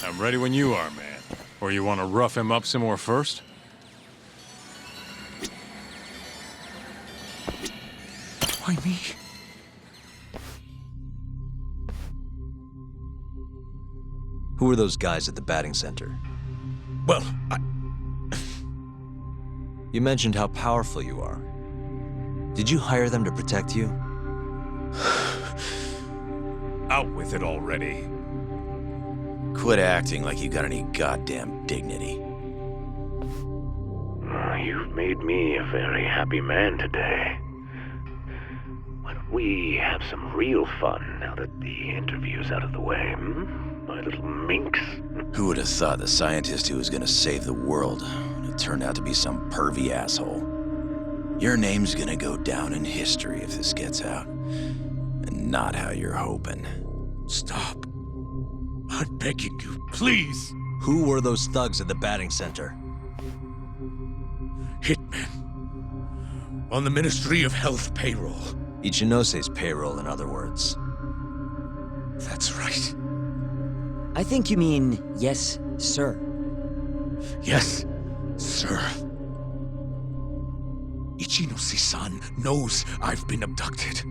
I'm ready when you are, man. Or you want to rough him up some more first? Why me? Who were those guys at the batting center? Well, You mentioned how powerful you are. Did you hire them to protect you? Out with it already. Quit acting like you got any goddamn dignity. You've made me a very happy man today. Why don't we have some real fun now that the interview's out of the way, my little minx? Who would have thought the scientist who was gonna save the world it turned out to be some pervy asshole? Your name's gonna go down in history if this gets out. And not how you're hoping. stop. I'm begging you, please. Who were those thugs at the batting center? Hitmen. On the Ministry of Health payroll. Ichinose's payroll, in other words. That's right. I think you mean, yes, sir. Yes, sir. Ichinose-san knows I've been abducted.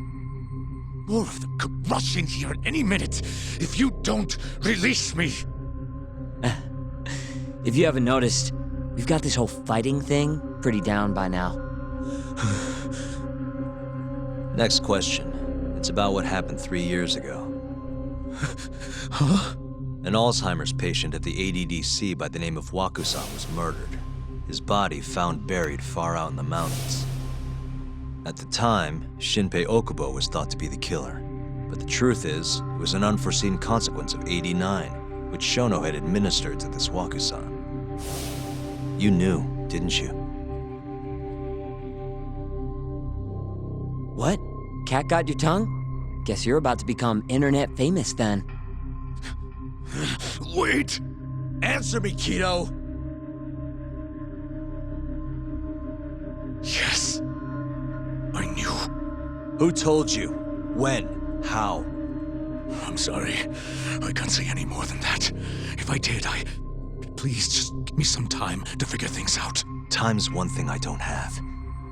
More of them could rush in here at any minute if you don't release me. If you haven't noticed, we've got this whole fighting thing pretty down by now. Next question. It's about what happened 3 years ago. Huh? An Alzheimer's patient at the ADDC by the name of Waku-san was murdered. His body found buried far out in the mountains. At the time, Shinpei Okubo was thought to be the killer. But the truth is, it was an unforeseen consequence of 89, which Shono had administered to this Waku-san. You knew, didn't you? What? Cat got your tongue? Guess you're about to become internet famous then. Wait! Answer me, Kido! Yes. I knew. Who told you? When? How? I'm sorry. I can't say any more than that. If I did, Please, just give me some time to figure things out. Time's one thing I don't have.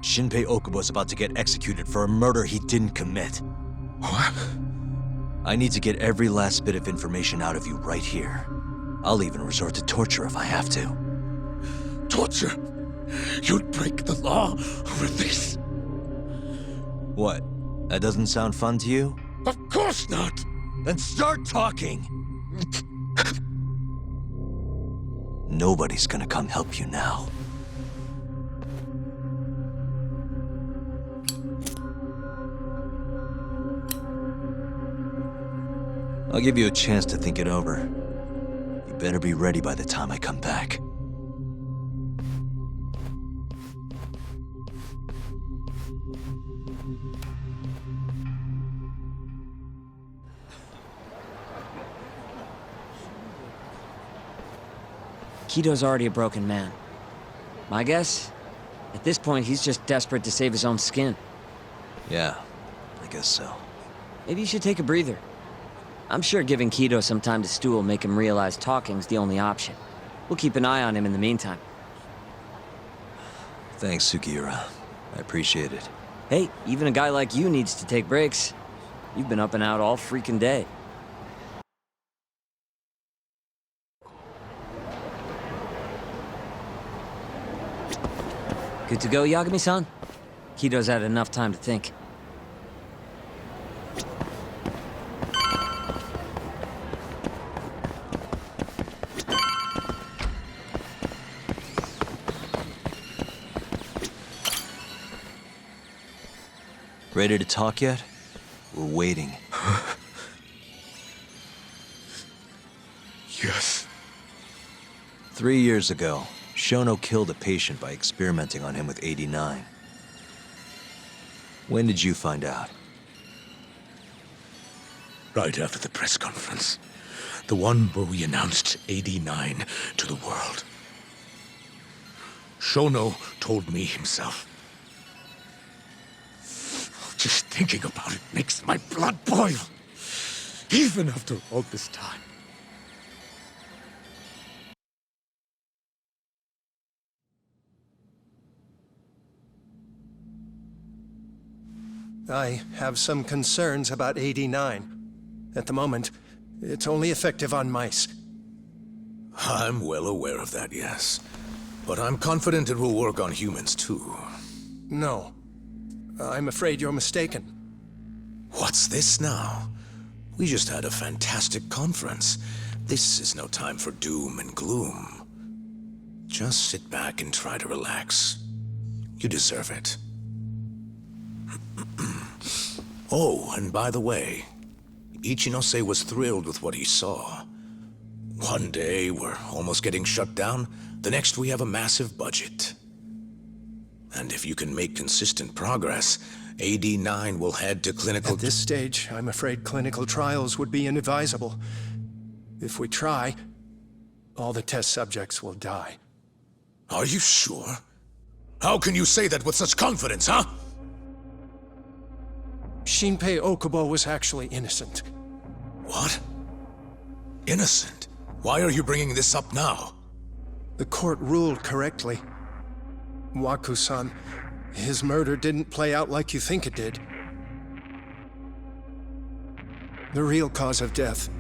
Shinpei Okubo's about to get executed for a murder he didn't commit. What? I need to get every last bit of information out of you right here. I'll even resort to torture if I have to. Torture? You'd break the law over this? What? That doesn't sound fun to you? Of course not! Then start talking! Nobody's gonna come help you now. I'll give you a chance to think it over. You better be ready by the time I come back. Kido's already a broken man. My guess? At this point, he's just desperate to save his own skin. Yeah, I guess so. Maybe you should take a breather. I'm sure giving Kido some time to stew will make him realize talking's the only option. We'll keep an eye on him in the meantime. Thanks, Sugiura. I appreciate it. Hey, even a guy like you needs to take breaks. You've been up and out all freaking day. Good to go, Yagami-san? Kido's had enough time to think. Ready to talk yet? We're waiting. Yes. 3 years ago, Shono killed a patient by experimenting on him with 89. When did you find out? Right after the press conference. The one where we announced 89 to the world. Shono told me himself. Just thinking about it makes my blood boil. Even after all this time. I have some concerns about 89. At the moment, it's only effective on mice. I'm well aware of that, yes. But I'm confident it will work on humans, too. No. I'm afraid you're mistaken. What's this now? We just had a fantastic conference. This is no time for doom and gloom. Just sit back and try to relax. You deserve it. Oh, and by the way, Ichinose was thrilled with what he saw. One day, we're almost getting shut down. The next, we have a massive budget. And if you can make consistent progress, AD9 will head to clinical... At this stage, I'm afraid clinical trials would be inadvisable. If we try, all the test subjects will die. Are you sure? How can you say that with such confidence, huh? Shinpei Okubo was actually innocent. What? Innocent? Why are you bringing this up now? The court ruled correctly. Waku-san, his murder didn't play out like you think it did. The real cause of death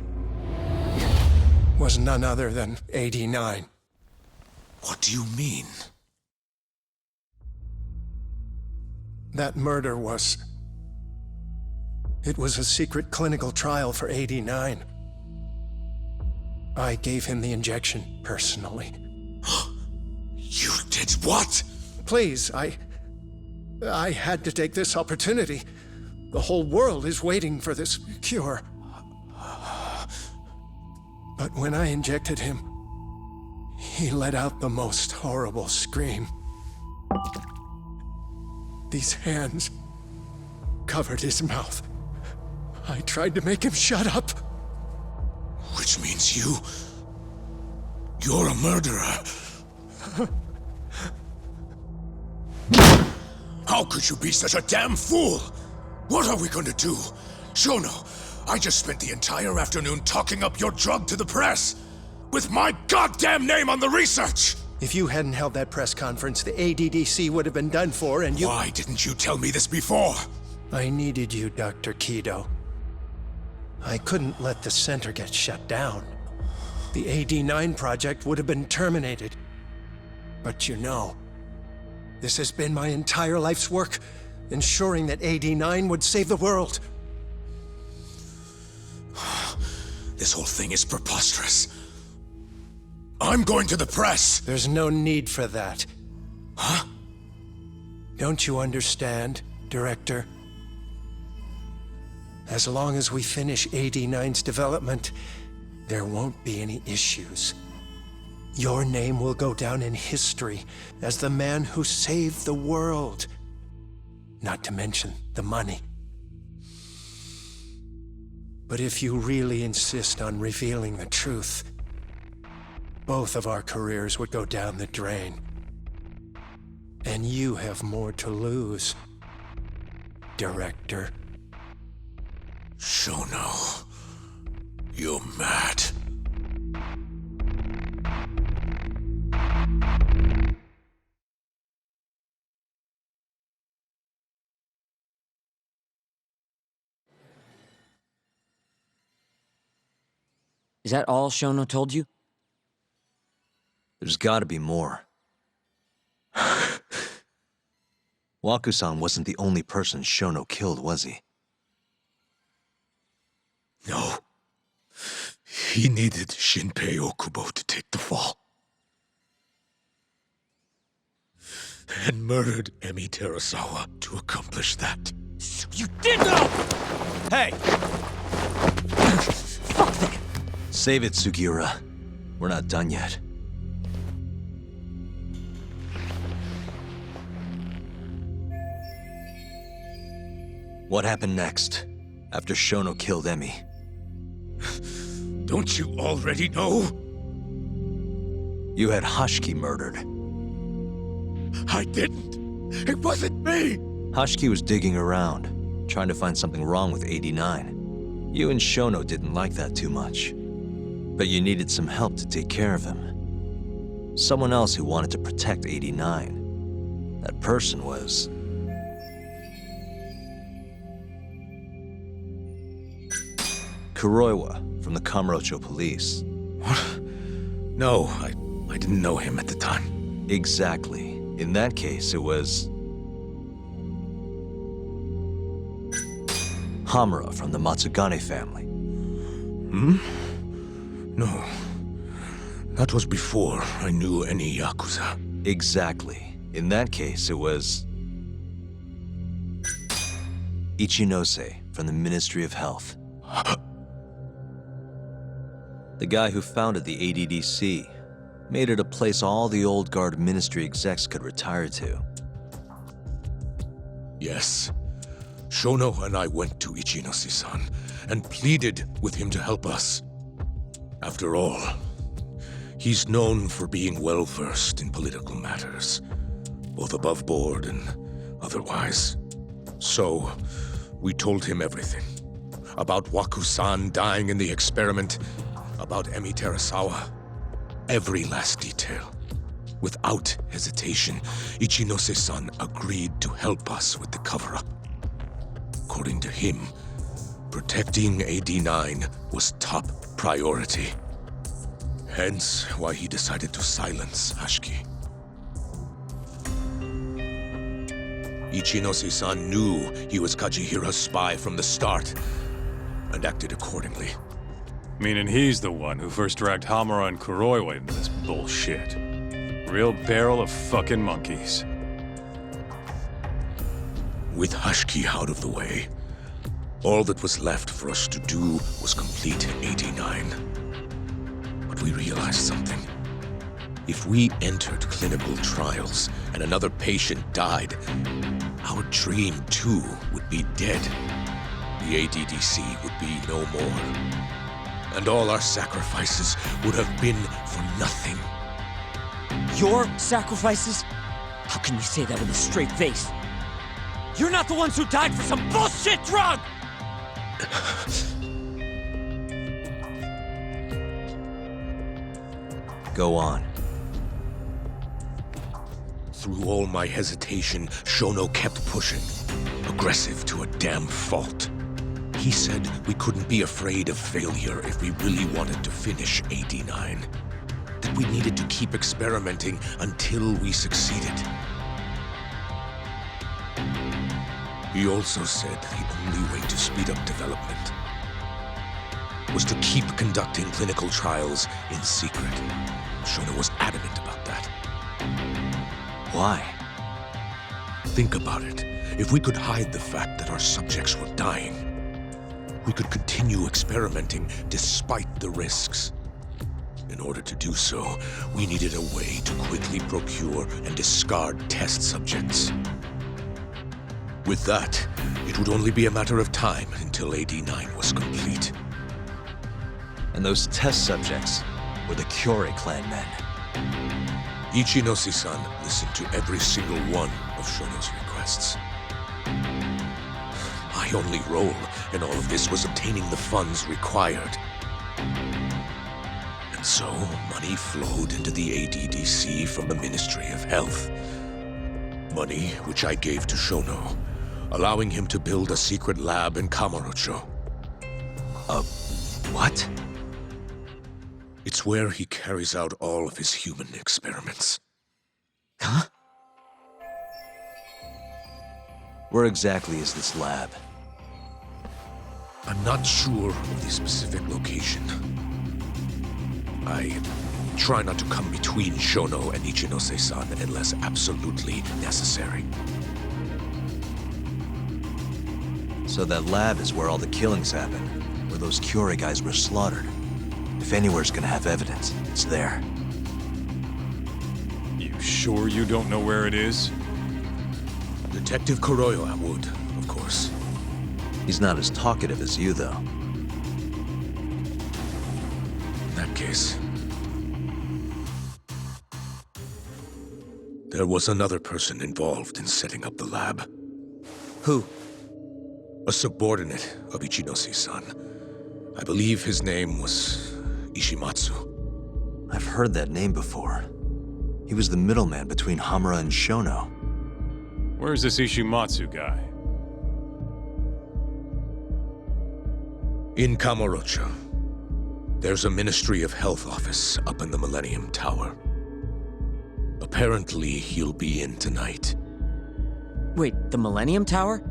was none other than 89. What do you mean? That murder was... It was a secret clinical trial for 89. I gave him the injection personally. You did what? Please, I had to take this opportunity. The whole world is waiting for this cure. But when I injected him, he let out the most horrible scream. These hands covered his mouth. I tried to make him shut up. Which means you're a murderer. How could you be such a damn fool? What are we going to do? Shono, I just spent the entire afternoon talking up your drug to the press, with my goddamn name on the research! If you hadn't held that press conference, the ADDC would have been done for, and you... Why didn't you tell me this before? I needed you, Dr. Kido. I couldn't let the center get shut down. The AD9 project would have been terminated. But you know, this has been my entire life's work, ensuring that AD9 would save the world. This whole thing is preposterous. I'm going to the press! There's no need for that. Huh? Don't you understand, Director? As long as we finish AD9's development, there won't be any issues. Your name will go down in history as the man who saved the world. Not to mention the money. But if you really insist on revealing the truth, both of our careers would go down the drain. And you have more to lose, Director. Shono, you're mad. Is that all Shono told you? There's gotta be more. Waku-san wasn't the only person Shono killed, was he? No. He needed Shinpei Okubo to take the fall. And murdered Emi Terasawa to accomplish that. So you did know! Hey! Fuck that! Save it, Sugiura. We're not done yet. What happened next, after Shono killed Emi? Don't you already know? You had Hashiki murdered. I didn't. It wasn't me. Hashiki was digging around, trying to find something wrong with 89. You and Shono didn't like that too much. But you needed some help to take care of him. Someone else who wanted to protect 89. That person was... Kuroiwa from the Kamurocho police. What? No, I didn't know him at the time. Exactly. In that case, it was... Hamura from the Matsugane family. No. That was before I knew any Yakuza. Exactly. In that case, it was... Ichinose from the Ministry of Health. The guy who founded the ADDC made it a place all the old guard ministry execs could retire to. Yes. Shono and I went to Ichinose-san and pleaded with him to help us. After all, he's known for being well-versed in political matters, both above board and otherwise. So, we told him everything. About Waku-san dying in the experiment, about Emi Terasawa. Every last detail. Without hesitation, Ichinose-san agreed to help us with the cover-up. According to him, protecting AD9 was top priority. Hence why he decided to silence Hashiki. Ichinose-san knew he was Kajihira's spy from the start, and acted accordingly. Meaning he's the one who first dragged Hamura and Kuroiwa into this bullshit. Real barrel of fucking monkeys. With Hashiki out of the way, all that was left for us to do was complete 89. But we realized something. If we entered clinical trials and another patient died, our dream too would be dead. The ADDC would be no more. And all our sacrifices would have been for nothing. Your sacrifices? How can you say that with a straight face? You're not the ones who died for some bullshit drug! Go on. Through all my hesitation, Shono kept pushing. Aggressive to a damn fault. He said we couldn't be afraid of failure if we really wanted to finish 89. That we needed to keep experimenting until we succeeded. He also said the only way to speed up development was to keep conducting clinical trials in secret. Shono was adamant about that. Why? Think about it. If we could hide the fact that our subjects were dying, we could continue experimenting despite the risks. In order to do so, we needed a way to quickly procure and discard test subjects. With that, it would only be a matter of time until AD9 was complete. And those test subjects were the Kyorei clan men. Ichinose-san listened to every single one of Shono's requests. My only role in all of this was obtaining the funds required. And so, money flowed into the ADDC from the Ministry of Health. Money which I gave to Shono, allowing him to build a secret lab in Kamurocho. What? It's where he carries out all of his human experiments. Huh? Where exactly is this lab? I'm not sure of the specific location. I try not to come between Shono and Ichinose-san unless absolutely necessary. So that lab is where all the killings happened, where those Kyorei guys were slaughtered. If anywhere's gonna have evidence, it's there. You sure you don't know where it is? Detective Kuroiwa would, of course. He's not as talkative as you, though. In that case, there was another person involved in setting up the lab. Who? A subordinate of Ichinose-san. I believe his name was Ishimatsu. I've heard that name before. He was the middleman between Hamura and Shono. Where's this Ishimatsu guy? In Kamurocho, there's a Ministry of Health office up in the Millennium Tower. Apparently, he'll be in tonight. Wait, the Millennium Tower?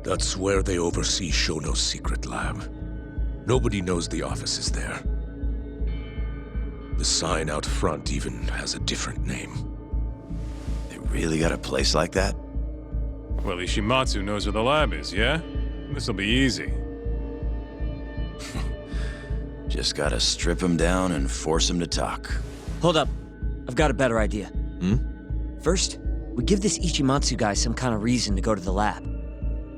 That's where they oversee Shono's secret lab. Nobody knows the office is there. The sign out front even has a different name. They really got a place like that? Well, Ishimatsu knows where the lab is, yeah? This'll be easy. Just gotta strip him down and force him to talk. Hold up. I've got a better idea. First, we give this Ichimatsu guy some kind of reason to go to the lab.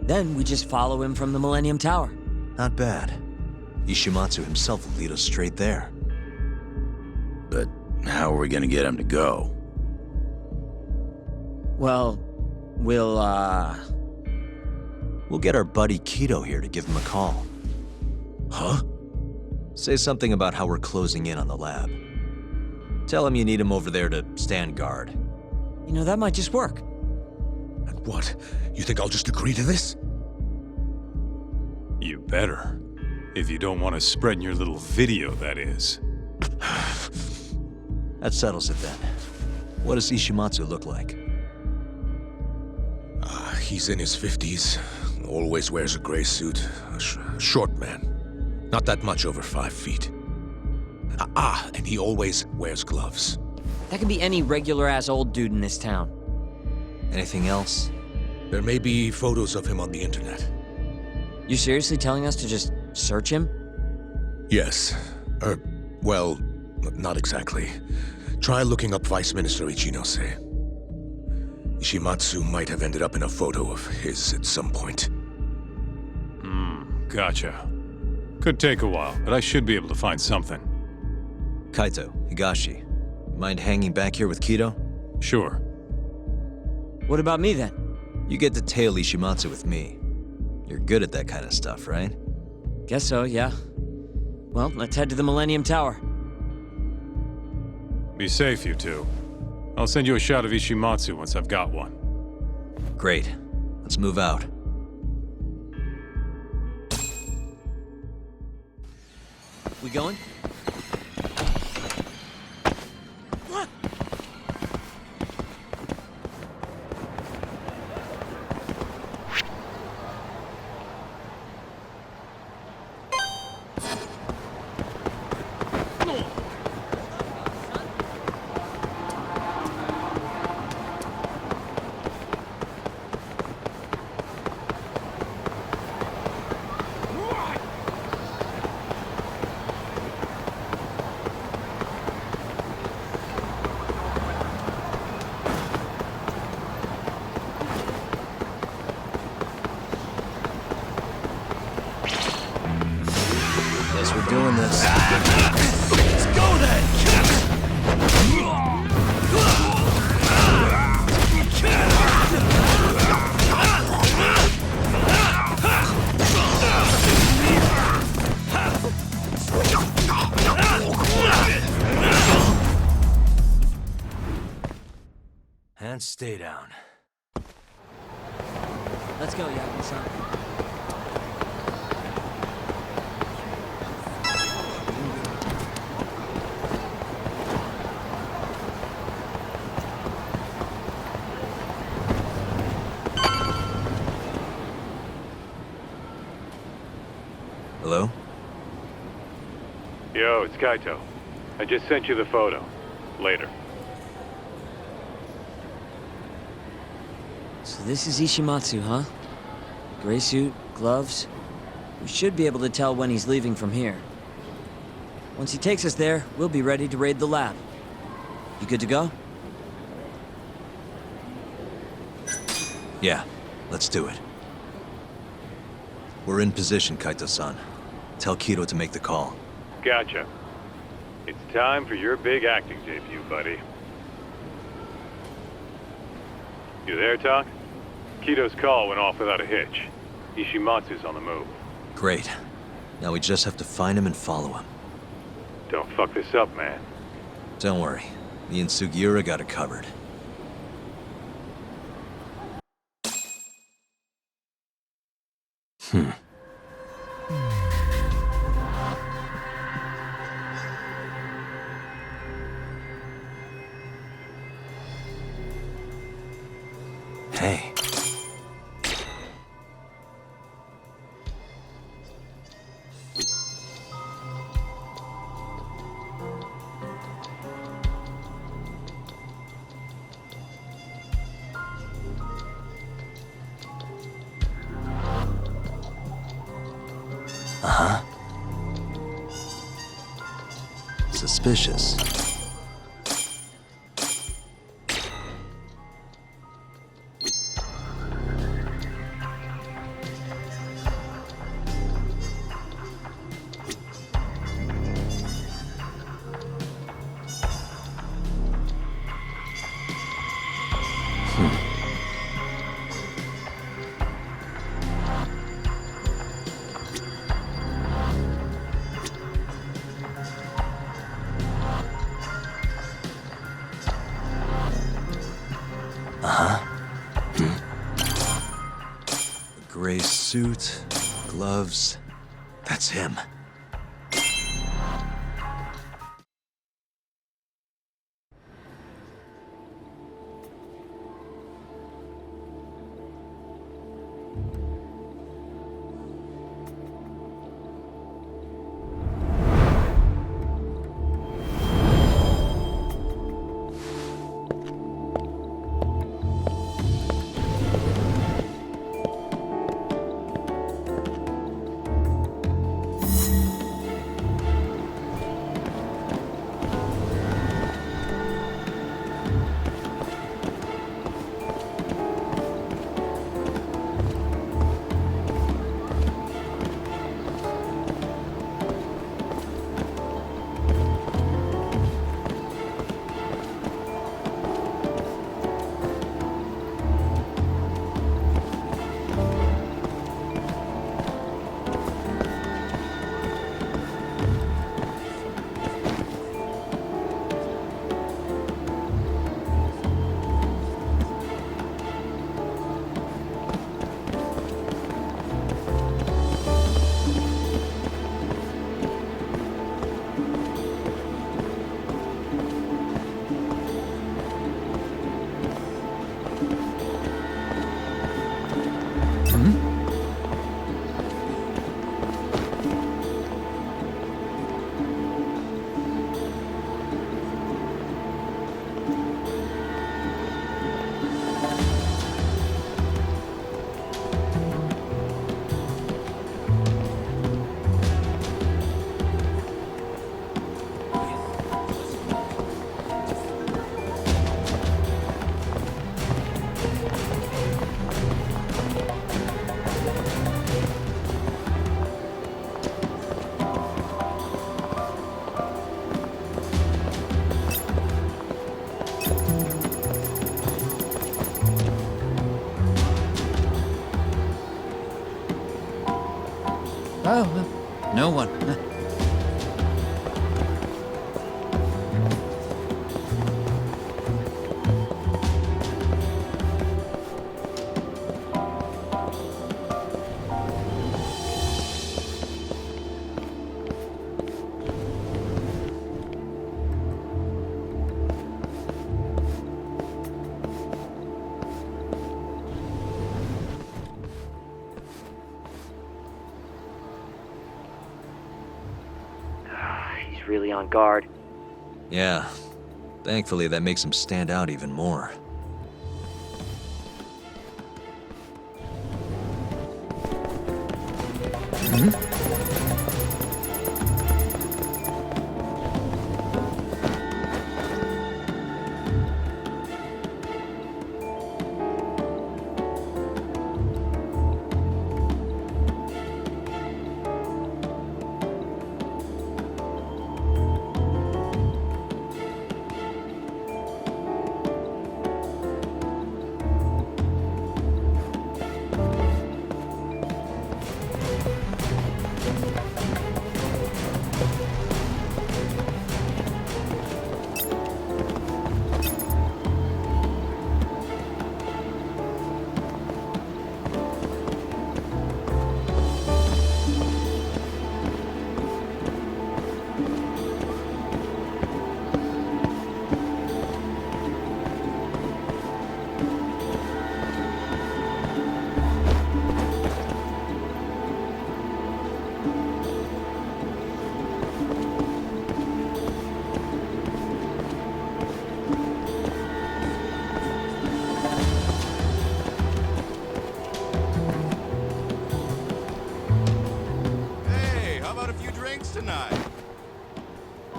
Then we just follow him from the Millennium Tower. Not bad. Ishimatsu himself will lead us straight there. But how are we gonna get him to go? Well, We'll get our buddy Kido here to give him a call. Huh? Say something about how we're closing in on the lab. Tell him you need him over there to stand guard. You know, that might just work. And what? You think I'll just agree to this? You better. If you don't want to spread in your little video, that is. That settles it then. What does Ishimatsu look like? He's in his 50s. Always wears a gray suit. A short man. Not that much over 5 feet. And he always wears gloves. That could be any regular-ass old dude in this town. Anything else? There may be photos of him on the internet. You seriously telling us to just search him? Yes. Well, not exactly. Try looking up Vice Minister Ichinose. Ishimatsu might have ended up in a photo of his at some point. Gotcha. Could take a while, but I should be able to find something. Kaito, Higashi, mind hanging back here with Kido? Sure. What about me then? You get to tail Ishimatsu with me. You're good at that kind of stuff, right? Guess so, yeah. Well, let's head to the Millennium Tower. Be safe, you two. I'll send you a shot of Ishimatsu once I've got one. Great. Let's move out. We going? Guess we're doing this. Let's go then! And stay down. Let's go, Yakuza. Hello? Yo, it's Kaito. I just sent you the photo. Later. So this is Ishimatsu, huh? Gray suit, gloves. We should be able to tell when he's leaving from here. Once he takes us there, we'll be ready to raid the lab. You good to go? Yeah, let's do it. We're in position, Kaito-san. Tell Kido to make the call. Gotcha. It's time for your big acting debut, buddy. You there, Talk? Kido's call went off without a hitch. Ishimatsu's on the move. Great. Now we just have to find him and follow him. Don't fuck this up, man. Don't worry. Me and Sugiura got it covered. Hey. Uh-huh. Suspicious. Gray suit, gloves. That's him. Oh, no one. He's really on guard. Yeah. Thankfully, that makes him stand out even more.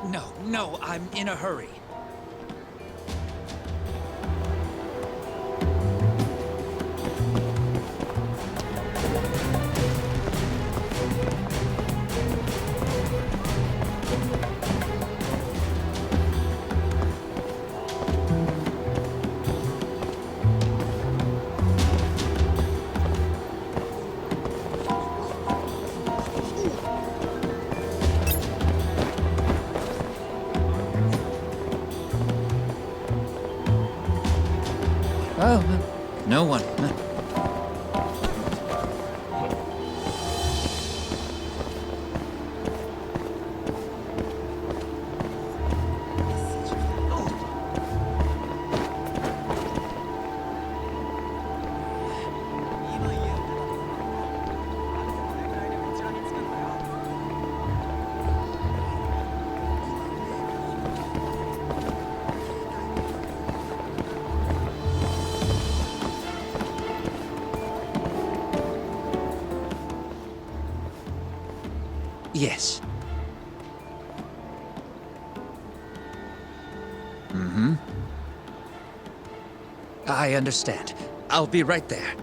No, I'm in a hurry. Oh, no one. Yes. Mm-hmm. I understand. I'll be right there.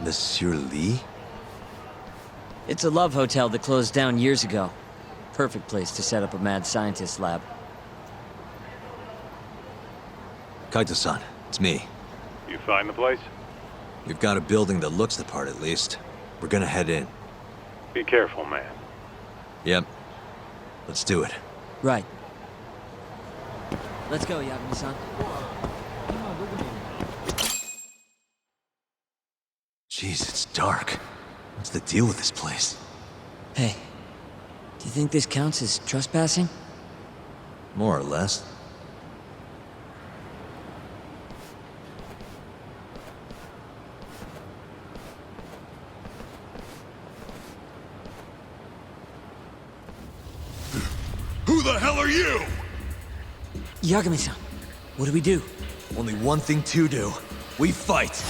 Monsieur Lee? It's a love hotel that closed down years ago. Perfect place to set up a mad scientist lab. Kaito-san, it's me. You find the place? We've got a building that looks the part at least. We're gonna head in. Be careful, man. Yep. Let's do it. Right. Let's go, Yagami-san. Jeez, it's dark. What's the deal with this place? Hey, do you think this counts as trespassing? More or less. Who the hell are you? Yagami-san, what do we do? Only one thing to do. We fight!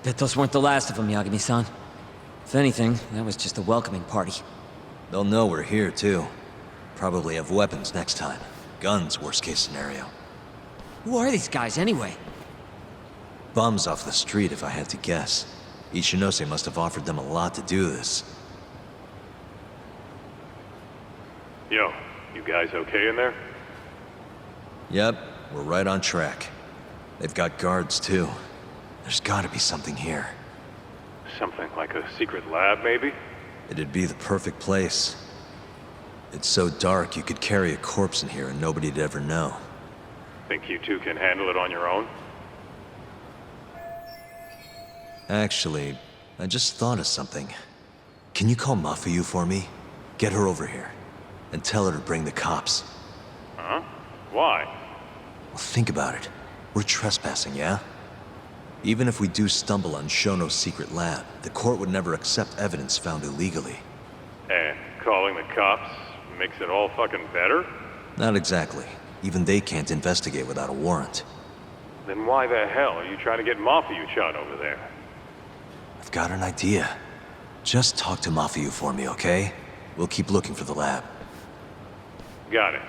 Bet those weren't the last of them, Yagami-san. If anything, that was just a welcoming party. They'll know we're here, too. Probably have weapons next time. Guns, worst case scenario. Who are these guys, anyway? Bums off the street, if I had to guess. Ichinose must have offered them a lot to do this. Yo, you guys okay in there? Yep, we're right on track. They've got guards, too. There's gotta be something here. Something like a secret lab, maybe? It'd be the perfect place. It's so dark you could carry a corpse in here and nobody'd ever know. Think you two can handle it on your own? Actually, I just thought of something. Can you call Mafuyu for me? Get her over here. And tell her to bring the cops. Huh? Why? Well, think about it. We're trespassing, yeah? Even if we do stumble on Shono's secret lab, the court would never accept evidence found illegally. And calling the cops makes it all fucking better? Not exactly. Even they can't investigate without a warrant. Then why the hell are you trying to get Mafuyu shot over there? I've got an idea. Just talk to Mafuyu for me, okay? We'll keep looking for the lab. Got it.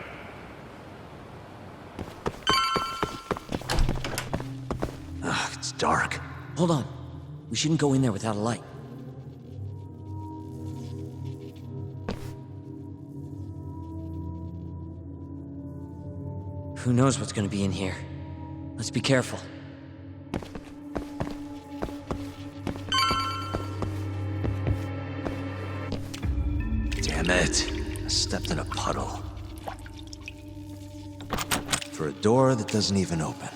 Ugh, it's dark. Hold on. We shouldn't go in there without a light. Who knows what's gonna be in here? Let's be careful. Damn it. I stepped in a puddle. For a door that doesn't even open.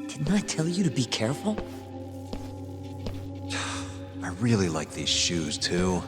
Didn't I tell you to be careful? I really like these shoes, too.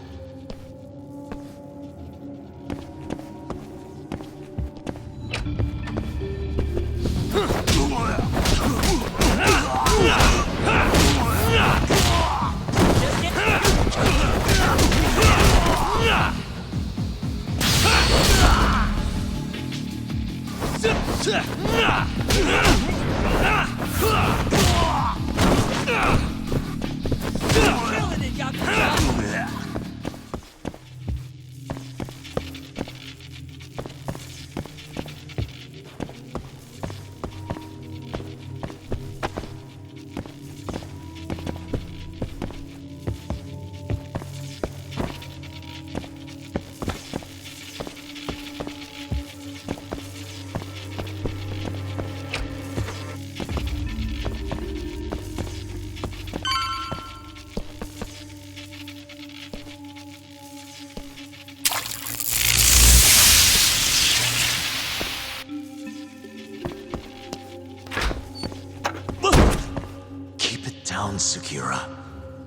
down, Sekira.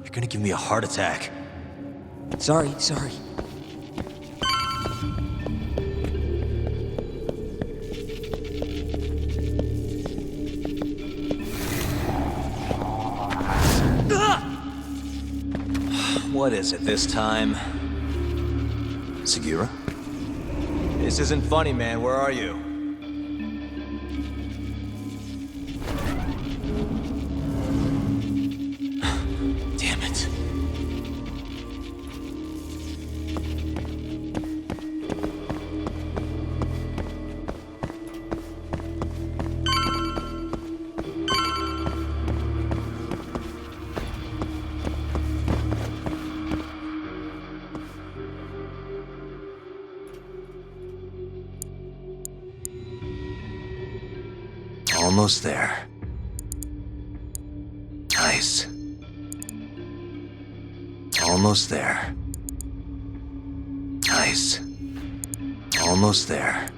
You're gonna give me a heart attack. Sorry. What is it this time? Sekira? This isn't funny, man. Where are you? Damn it. Almost there. Nice. Almost there. Nice. Almost there.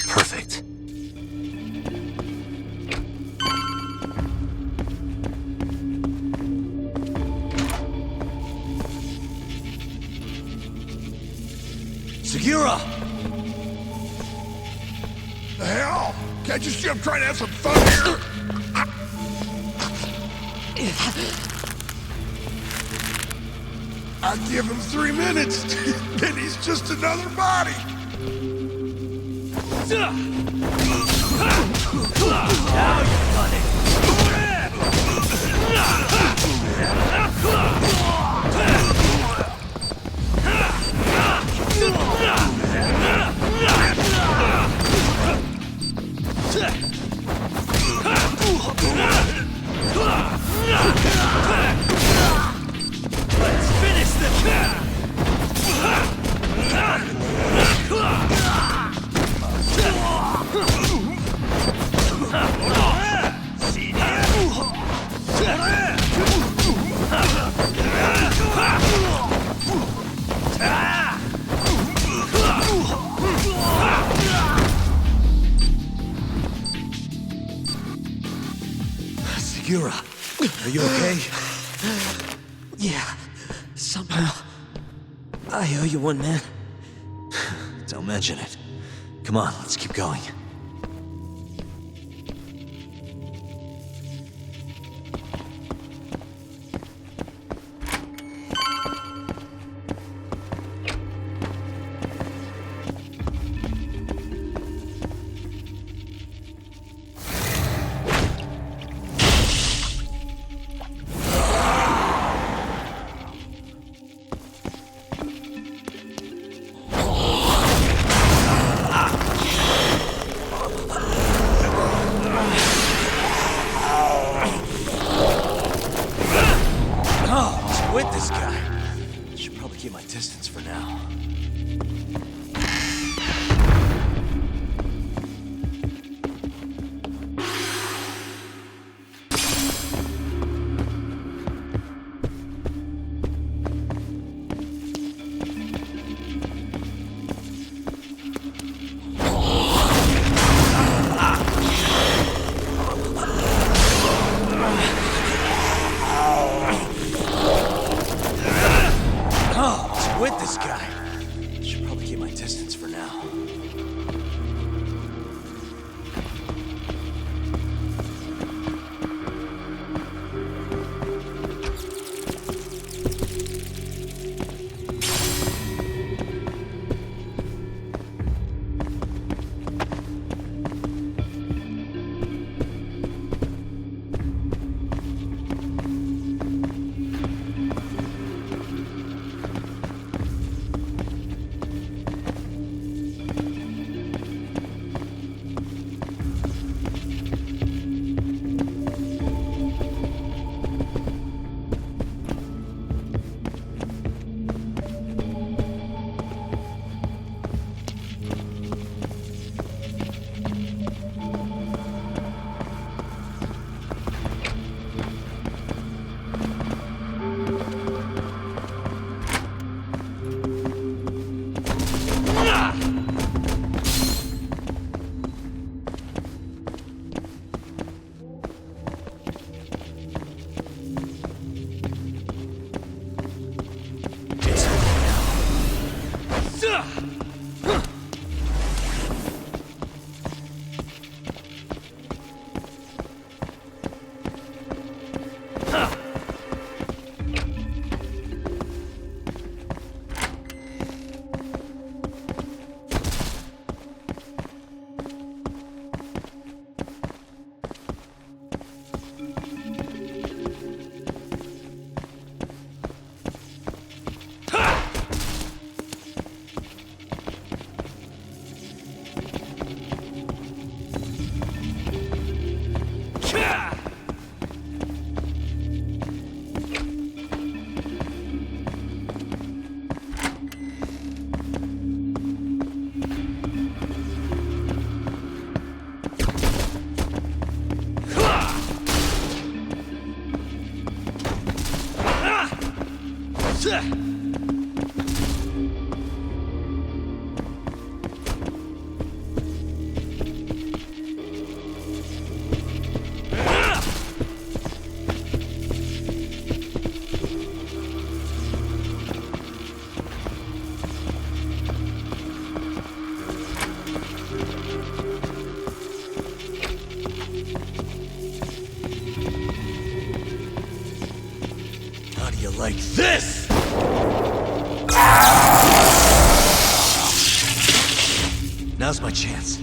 Perfect. Sekira! The hell? Can't you see I'm trying to have some fun here? I give him 3 minutes, then he's just another body. Now you've done it. Let's finish this. Sekira, are you okay? Yeah, somehow. I owe you one, man. Don't mention it. Come on, let's keep going. Like this! Now's my chance.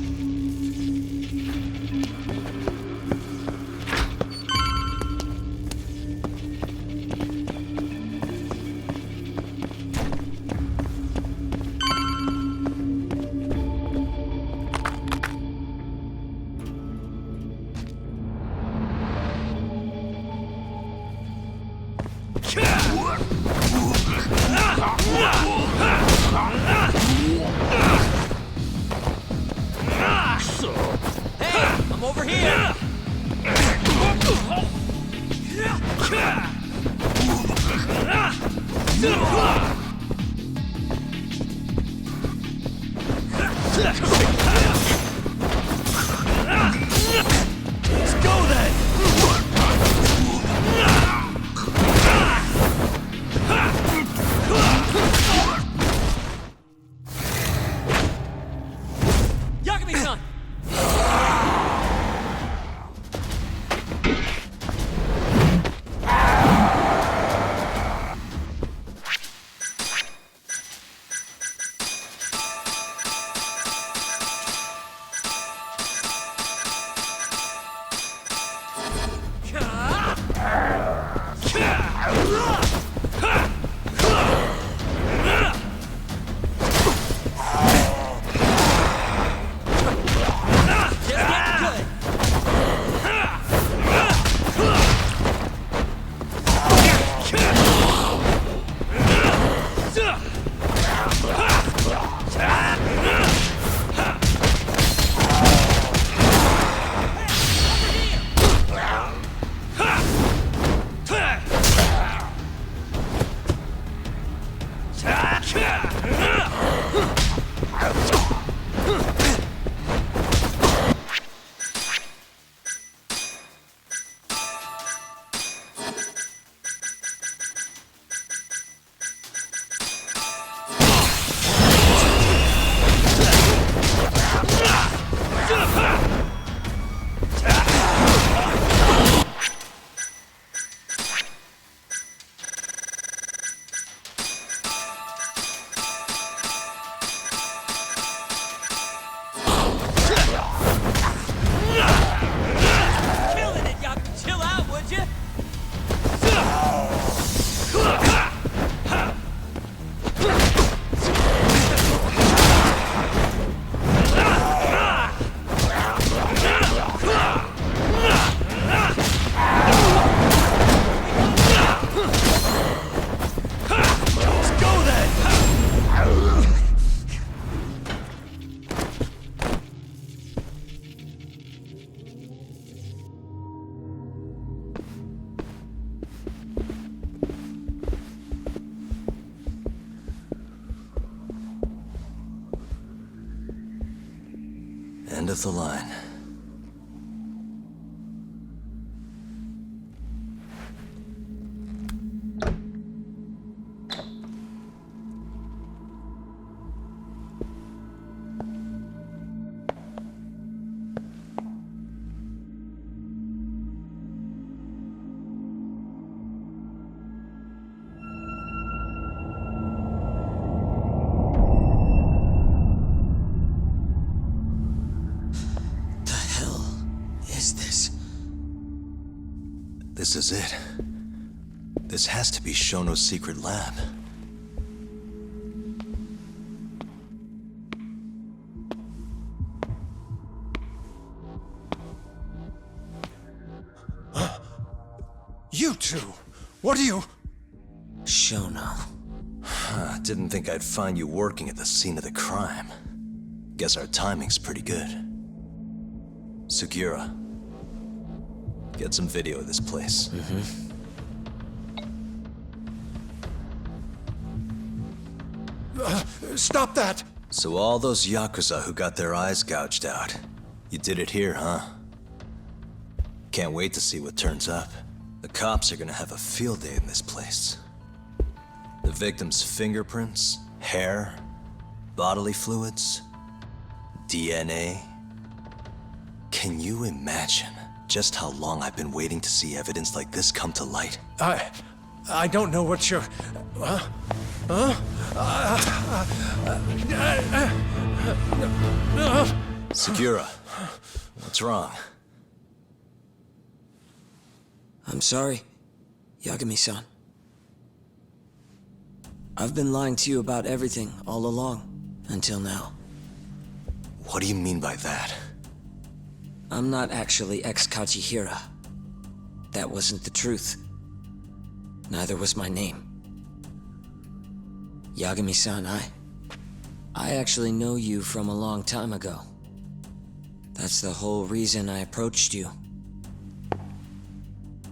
Hey, I'm over here! Let's go then! Yakami-san! Killing it, Yakami! Chill out, would you? Let's go then! End of the line. This is it. This has to be Shono's secret lab. You two! What are you... Shono. Didn't think I'd find you working at the scene of the crime. Guess our timing's pretty good. Sugiura, get some video of this place. Stop that! So all those Yakuza who got their eyes gouged out, you did it here, huh? Can't wait to see what turns up. The cops are gonna have a field day in this place. The victim's fingerprints, hair, bodily fluids, DNA. Can you imagine just how long I've been waiting to see evidence like this come to light? I don't know what you're... Segura, what's wrong? I'm sorry, Yagami-san. I've been lying to you about everything all along, until now. What do you mean by that? I'm not actually ex-Kajihira. That wasn't the truth. Neither was my name. Yagami-san, I actually know you from a long time ago. That's the whole reason I approached you.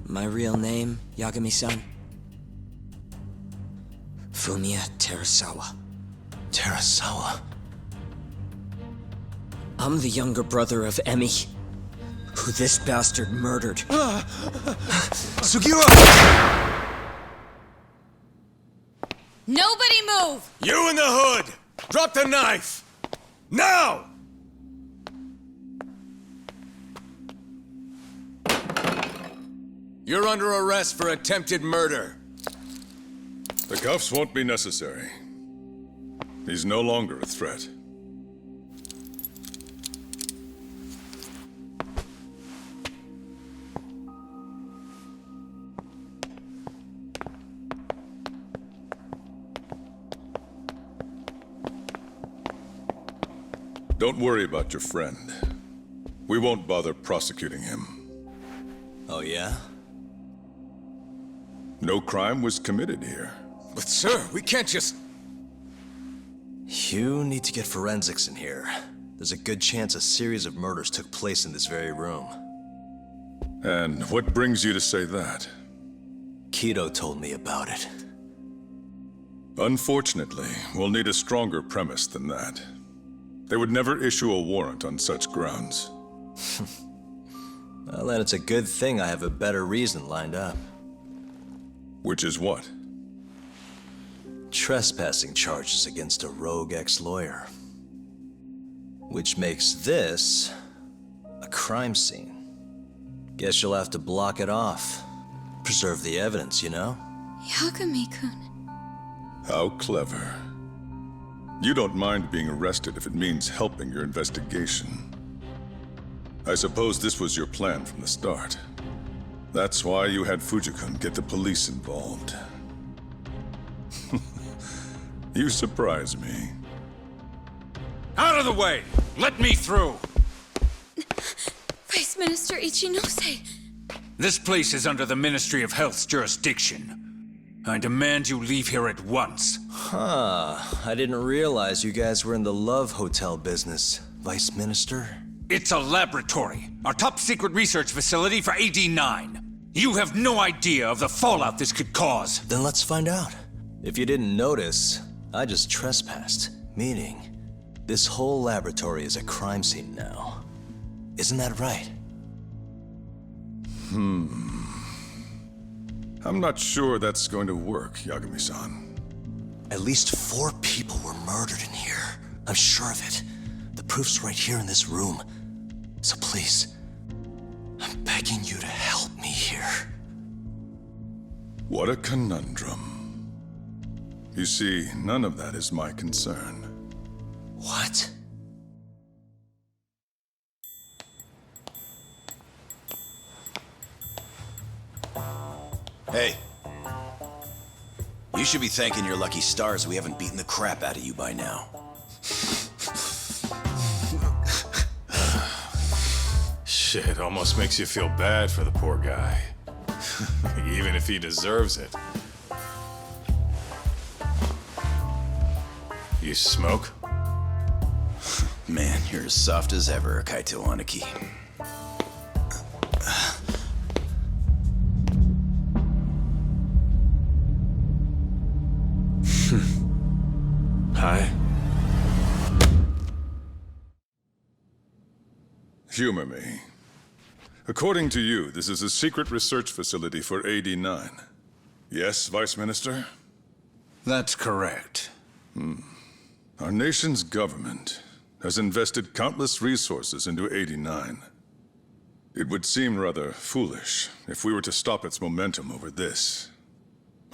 My real name, Yagami-san? Fumiya Terasawa. Terasawa? I'm the younger brother of Emi, who this bastard murdered. Segura! Nobody move! You in the hood! Drop the knife! Now! You're under arrest for attempted murder. The cuffs won't be necessary. He's no longer a threat. Don't worry about your friend. We won't bother prosecuting him. Oh, yeah? No crime was committed here. But sir, we can't just... You need to get forensics in here. There's a good chance a series of murders took place in this very room. And what brings you to say that? Kido told me about it. Unfortunately, we'll need a stronger premise than that. They would never issue a warrant on such grounds. Well, then it's a good thing I have a better reason lined up. Which is what? Trespassing charges against a rogue ex-lawyer. Which makes this a crime scene. Guess you'll have to block it off. Preserve the evidence, you know? Yagami-kun. How clever. You don't mind being arrested if it means helping your investigation. I suppose this was your plan from the start. That's why you had Fujikun get the police involved. You surprise me. Out of the way! Let me through! Vice Minister Ichinose. This place is under the Ministry of Health's jurisdiction. I demand you leave here at once. Huh. I didn't realize you guys were in the love hotel business, Vice Minister. It's a laboratory, our top secret research facility for AD-9. You have no idea of the fallout this could cause. Then let's find out. If you didn't notice, I just trespassed, meaning this whole laboratory is a crime scene now. Isn't that right? I'm not sure that's going to work, Yagami-san. At least 4 people were murdered in here. I'm sure of it. The proof's right here in this room. So please, I'm begging you to help me here. What a conundrum. You see, none of that is my concern. What? Hey. You should be thanking your lucky stars we haven't beaten the crap out of you by now. Shit, almost makes you feel bad for the poor guy. Even if he deserves it. You smoke? Man, you're as soft as ever, Kaito Aniki. Hi. Humor me. According to you, this is a secret research facility for AD-9. Yes, Vice Minister? That's correct. Our nation's government has invested countless resources into AD-9. It would seem rather foolish if we were to stop its momentum over this.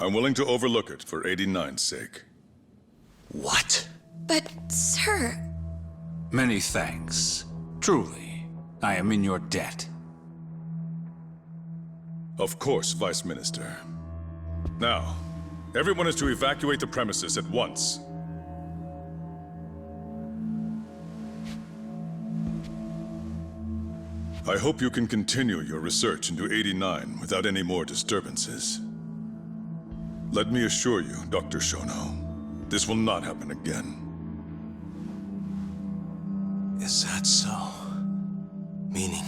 I'm willing to overlook it for 89's sake. What? But, sir... Many thanks. Truly, I am in your debt. Of course, Vice Minister. Now, everyone is to evacuate the premises at once. I hope you can continue your research into 89 without any more disturbances. Let me assure you, Dr. Shono, this will not happen again. Is that so? Meaning...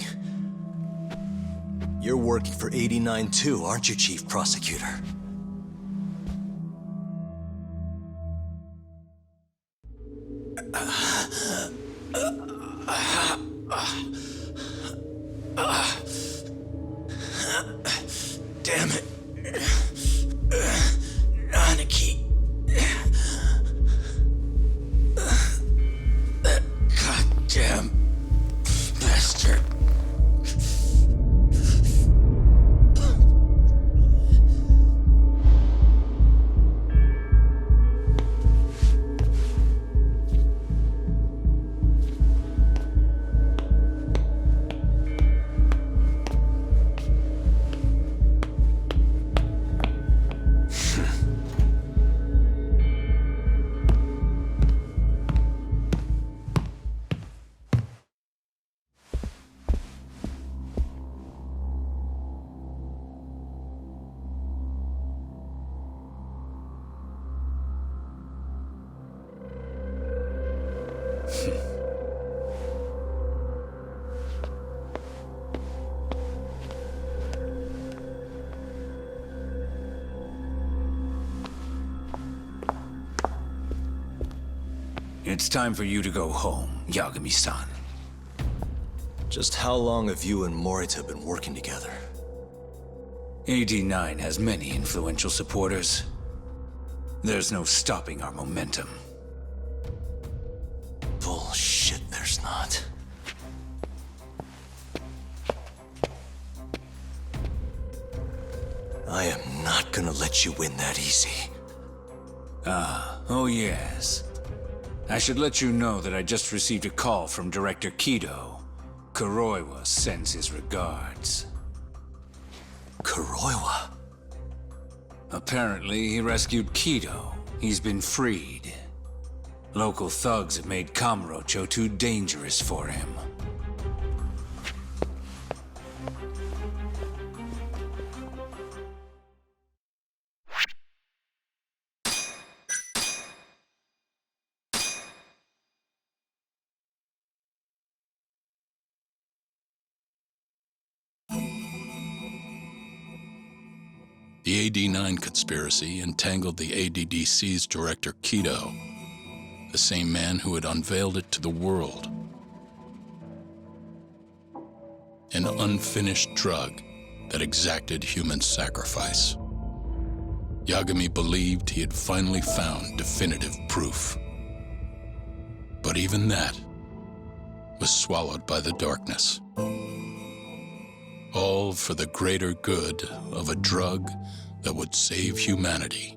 you're working for 89 too, aren't you, Chief Prosecutor? Damn it. Aniki. That goddamn bastard. It's time for you to go home, Yagami-san. Just how long have you and Morita been working together? AD9 has many influential supporters. There's no stopping our momentum. Bullshit, there's not. I am not gonna let you win that easy. Oh yes. I should let you know that I just received a call from Director Kido. Kuroiwa sends his regards. Kuroiwa? Apparently, he rescued Kido. He's been freed. Local thugs have made Kamurocho too dangerous for him. The AD9 conspiracy entangled the ADDC's director Kido, the same man who had unveiled it to the world. An unfinished drug that exacted human sacrifice. Yagami believed he had finally found definitive proof. But even that was swallowed by the darkness. All for the greater good of a drug that would save humanity.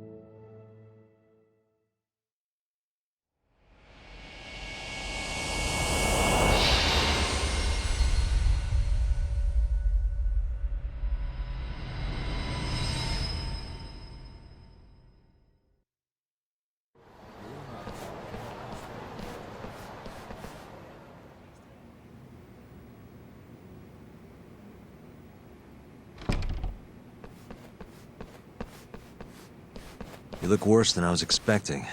You look worse than I was expecting.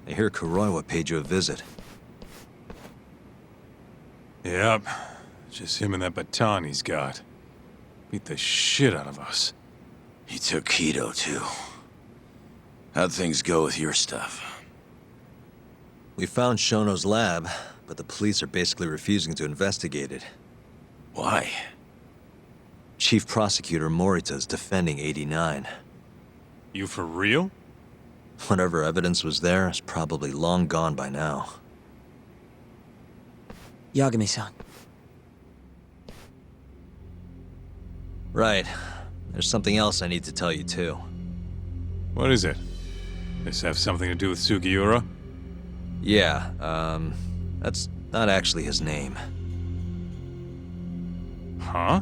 I hear Kuroiwa paid you a visit. Yep. Just him and that baton he's got. Beat the shit out of us. He took Kido, too. How'd things go with your stuff? We found Shono's lab, but the police are basically refusing to investigate it. Why? Chief Prosecutor Morita is defending 89. You for real? Whatever evidence was there is probably long gone by now. Yagami-san. Right. There's something else I need to tell you, too. What is it? This have something to do with Sugiura? Yeah, that's not actually his name. Huh?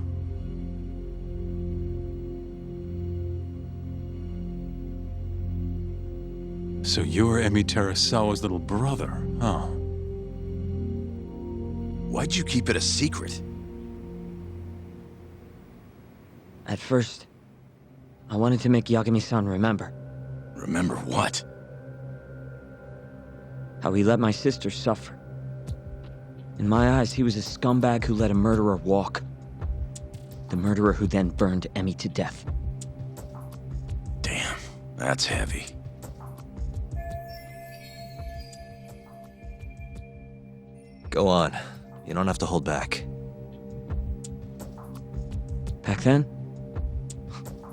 So you're Emi Terasawa's little brother, huh? Why'd you keep it a secret? At first, I wanted to make Yagami-san remember. Remember what? How he let my sister suffer. In my eyes, he was a scumbag who let a murderer walk. The murderer who then burned Emi to death. Damn, that's heavy. Go on. You don't have to hold back. Back then,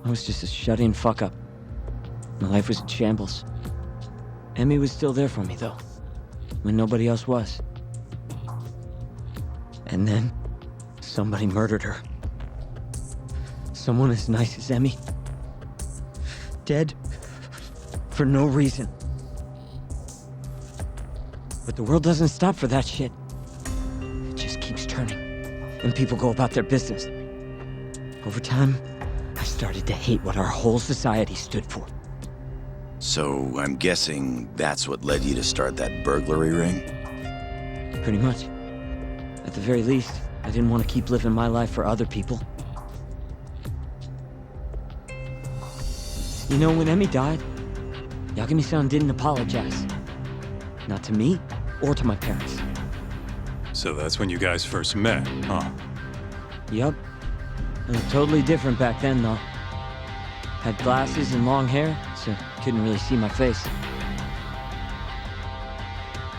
I was just a shut-in fuck-up. My life was in shambles. Emi was still there for me, though, when nobody else was. And then, somebody murdered her. Someone as nice as Emi. Dead for no reason. But the world doesn't stop for that shit. It just keeps turning, and people go about their business. Over time, I started to hate what our whole society stood for. So, I'm guessing that's what led you to start that burglary ring? Pretty much. At the very least, I didn't want to keep living my life for other people. You know, when Emi died, Yagami-san didn't apologize. Not to me, or to my parents. So that's when you guys first met, huh? Yup. It was totally different back then, though. Had glasses and long hair, so couldn't really see my face.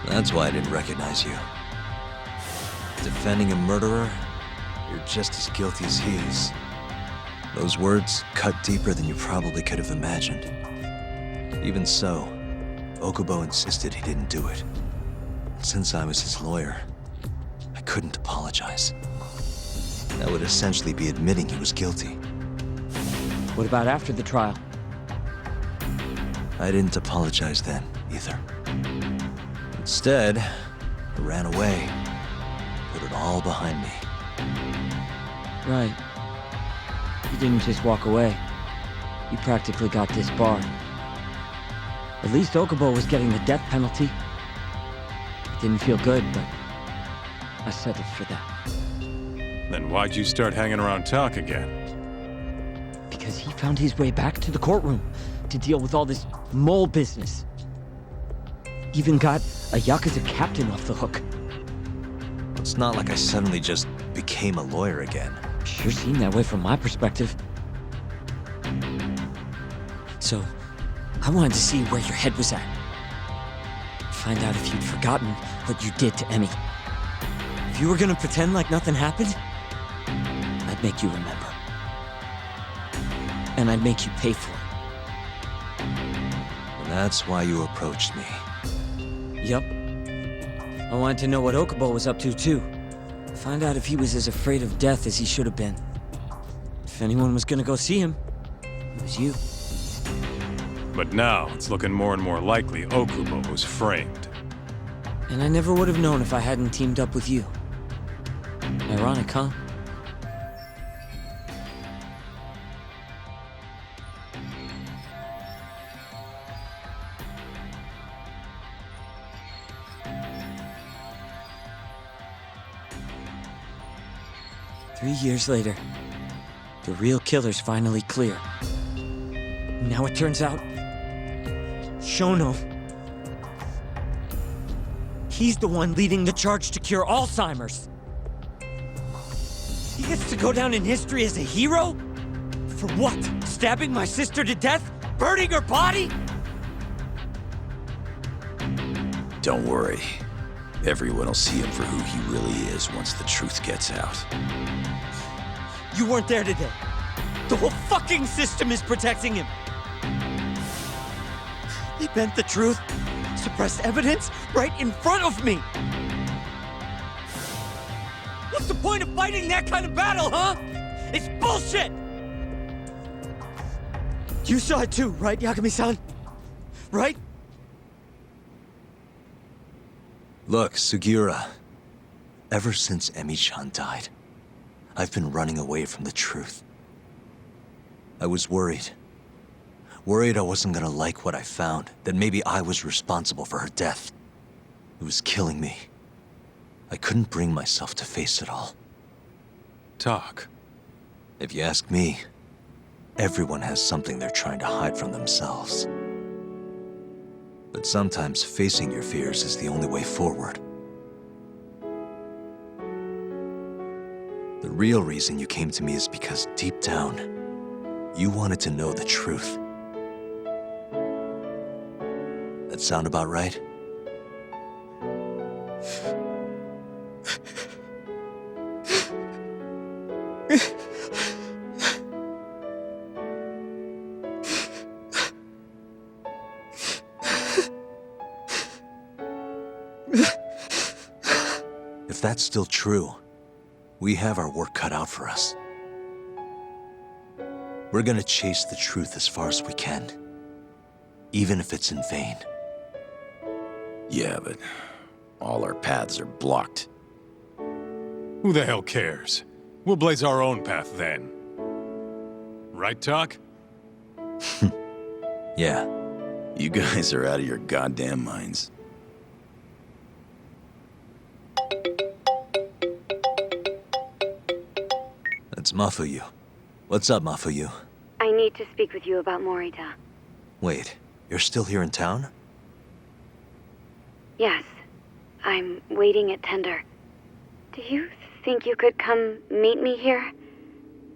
That's why I didn't recognize you. Defending a murderer, you're just as guilty as he is. Those words cut deeper than you probably could have imagined. Even so, Okubo insisted he didn't do it. Since I was his lawyer, I couldn't apologize. That would essentially be admitting he was guilty. What about after the trial? I didn't apologize then, either. Instead, I ran away. Put it all behind me. Right. You didn't just walk away. You practically got disbarred. At least Okubo was getting the death penalty. It didn't feel good, but I settled for that. Then why'd you start hanging around talk again? Because he found his way back to the courtroom to deal with all this mole business. Even got a Yakuza captain off the hook. It's not like I suddenly just became a lawyer again. Sure seemed that way from my perspective. So, I wanted to see where your head was at. Find out if you'd forgotten what you did to Emi. If you were gonna pretend like nothing happened, I'd make you remember. And I'd make you pay for it. And that's why you approached me. Yup. I wanted to know what Okubo was up to, too. Find out if he was as afraid of death as he should have been. If anyone was gonna go see him, it was you. But now, it's looking more and more likely Okubo was framed. And I never would have known if I hadn't teamed up with you. Ironic, huh? Three years later, the real killer's finally clear. Now it turns out, Shono, he's the one leading the charge to cure Alzheimer's. He gets to go down in history as a hero? For what? Stabbing my sister to death? Burning her body? Don't worry. Everyone will see him for who he really is once the truth gets out. You weren't there today. The whole fucking system is protecting him. They bent the truth, suppressed evidence right in front of me. What's the point of fighting that kind of battle, huh? It's bullshit! You saw it too, right, Yagami-san? Right? Look, Sugiura. Ever since Emi-chan died, I've been running away from the truth. I was worried. Worried I wasn't gonna like what I found, that maybe I was responsible for her death. It was killing me. I couldn't bring myself to face it all. Talk. If you ask me, everyone has something they're trying to hide from themselves. But sometimes facing your fears is the only way forward. The real reason you came to me is because deep down, you wanted to know the truth. That sound about right? If that's still true, we have our work cut out for us. We're gonna chase the truth as far as we can, even if it's in vain. Yeah, but all our paths are blocked. Who the hell cares? We'll blaze our own path then. Right, Talk? Yeah. You guys are out of your goddamn minds. That's Mafuyu. What's up, Mafuyu? I need to speak with you about Morita. Wait, you're still here in town? Yes. I'm waiting at Tender. Do you think you could come meet me here?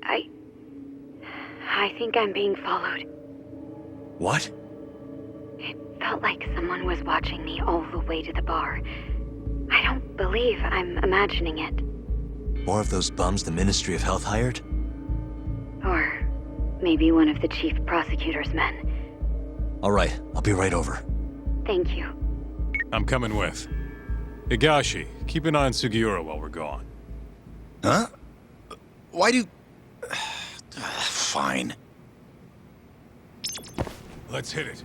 I think I'm being followed. What? It felt like someone was watching me all the way to the bar. I don't believe I'm imagining it. More of those bums the Ministry of Health hired? Or maybe one of the chief prosecutor's men. All right, I'll be right over. Thank you. I'm coming with. Higashi, keep an eye on Sugiura while we're gone. Huh? Why do... Fine. Let's hit it.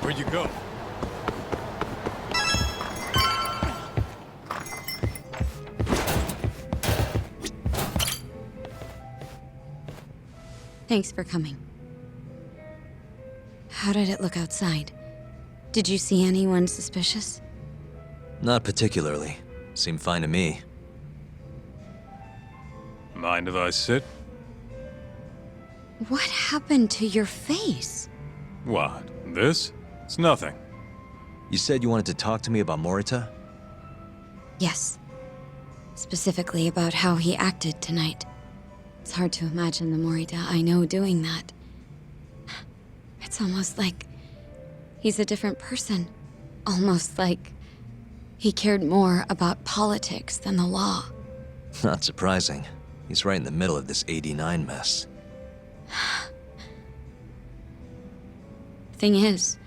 Where'd you go? Thanks for coming. How did it look outside? Did you see anyone suspicious? Not particularly. Seemed fine to me. Mind if I sit? What happened to your face? What? This? It's nothing. You said you wanted to talk to me about Morita? Yes. Specifically about how he acted tonight. It's hard to imagine the Morita I know doing that. It's almost like he's a different person. Almost like he cared more about politics than the law. Not surprising. He's right in the middle of this 89 mess. Thing is,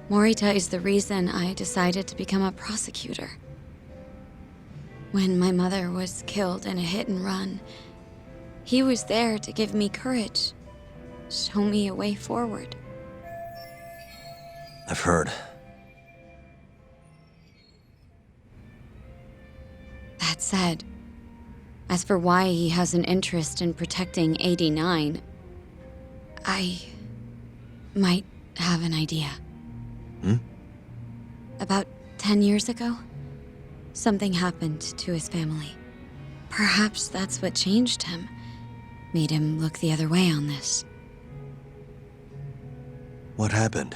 Morita is the reason I decided to become a prosecutor. When my mother was killed in a hit and run, he was there to give me courage, show me a way forward. I've heard. That said, as for why he has an interest in protecting 89, I might have an idea. Hmm? About 10 years ago, something happened to his family. Perhaps that's what changed him, made him look the other way on this. What happened?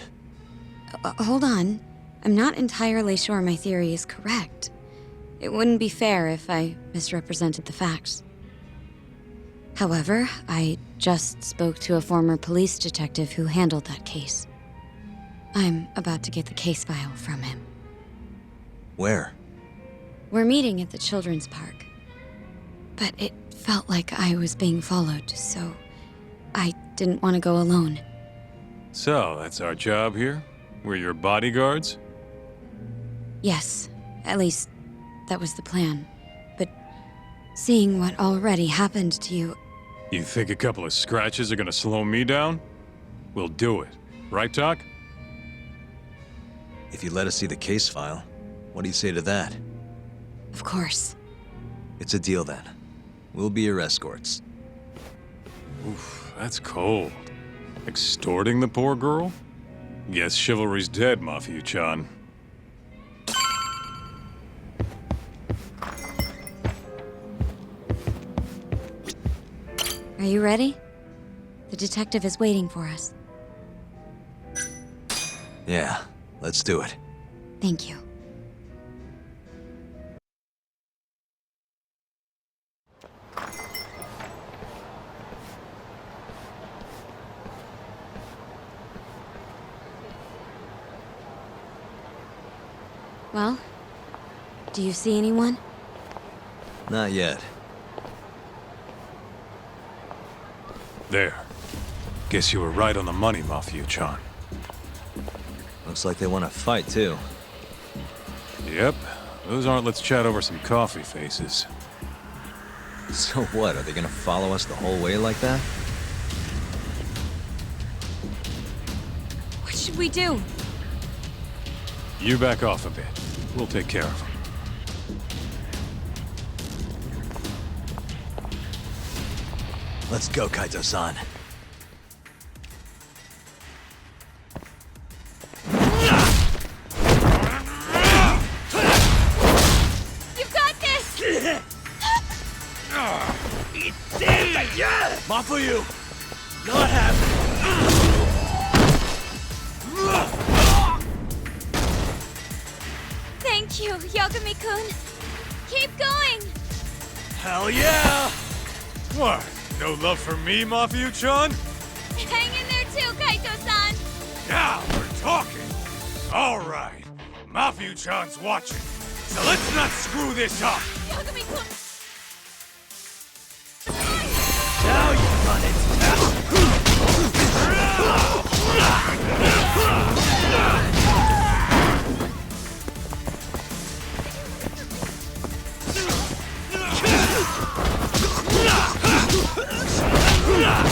Hold on. I'm not entirely sure my theory is correct. It wouldn't be fair if I misrepresented the facts. However, I just spoke to a former police detective who handled that case. I'm about to get the case file from him. Where? We're meeting at the children's park. But it felt like I was being followed, so I didn't want to go alone. So, that's our job here? We're your bodyguards? Yes, at least that was the plan. But seeing what already happened to you... You think a couple of scratches are gonna slow me down? We'll do it. Right, Doc? If you let us see the case file, what do you say to that? Of course. It's a deal then. We'll be your escorts. Oof, that's cold. Extorting the poor girl? Guess chivalry's dead, Mafia-chan. Are you ready? The detective is waiting for us. Yeah, let's do it. Thank you. Well, do you see anyone? Not yet. There. Guess you were right on the money, Mafia-chan. Looks like they want to fight, too. Yep. Those aren't let's chat over some coffee faces. So what, are they gonna follow us the whole way like that? What should we do? You back off a bit. We'll take care of them. Let's go, Kaito-san. You've got this! Mafuyu! Not happening! Thank you, Yagami-kun. Keep going! Hell yeah! What? No love for me, Mafia-chan? Hang in there too, Kaito-san! Now we're talking. All right. Mafia-chan's watching. So let's not screw this up. Yagami-kun! Now you run it! Yeah.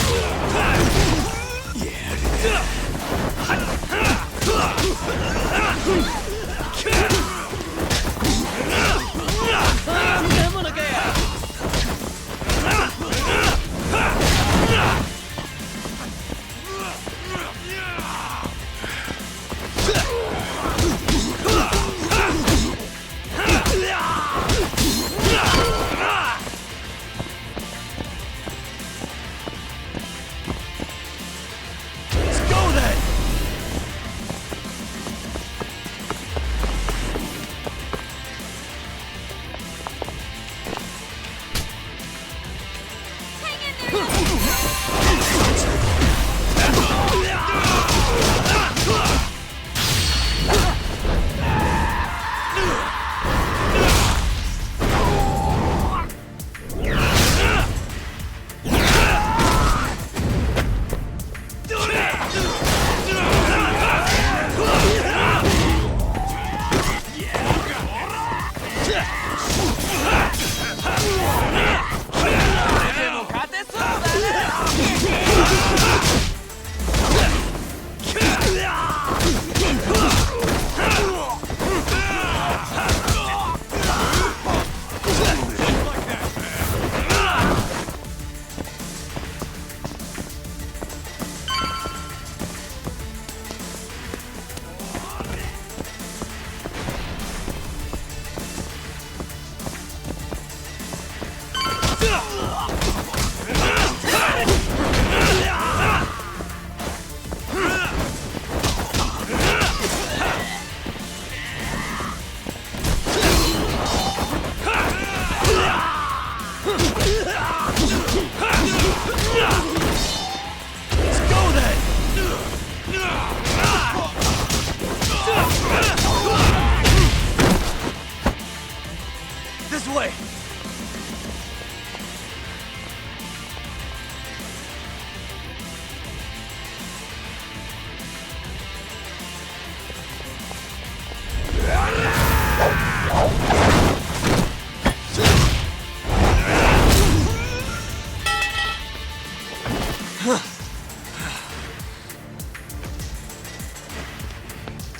This way!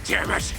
Damn it!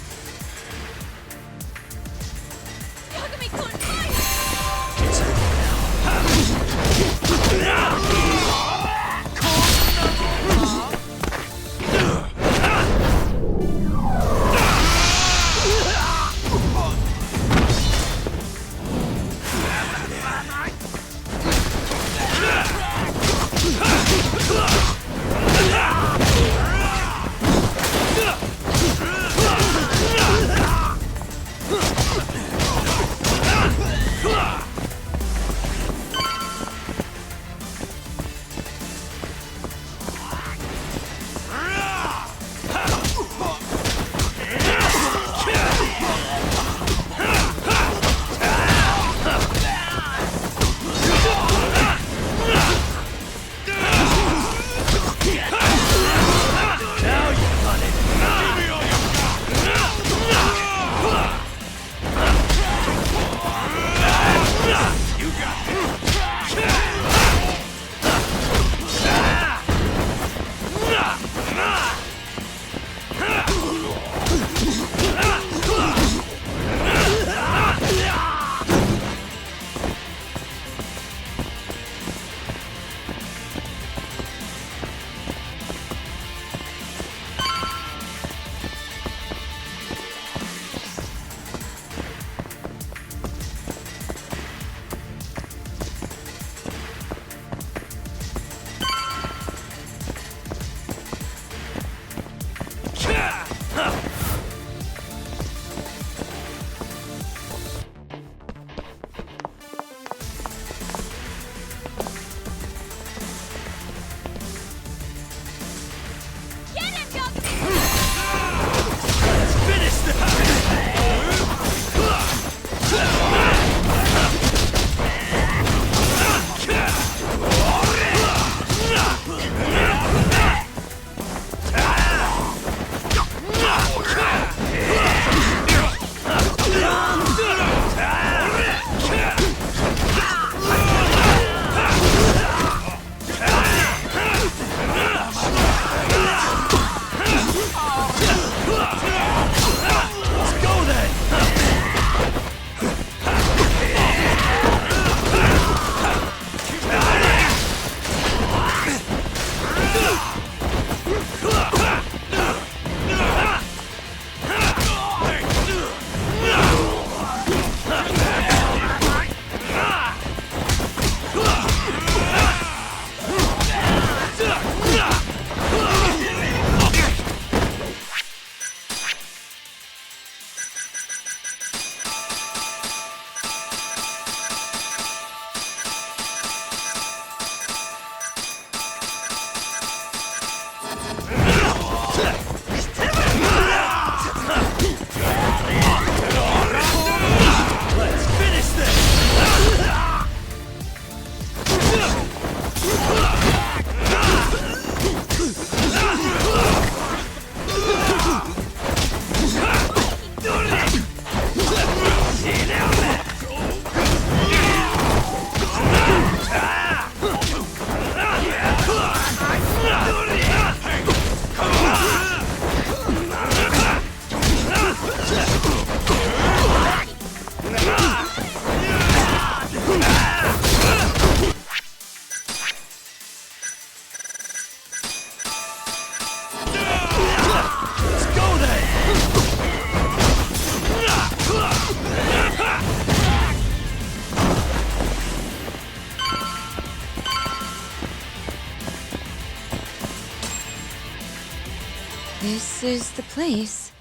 This is the place.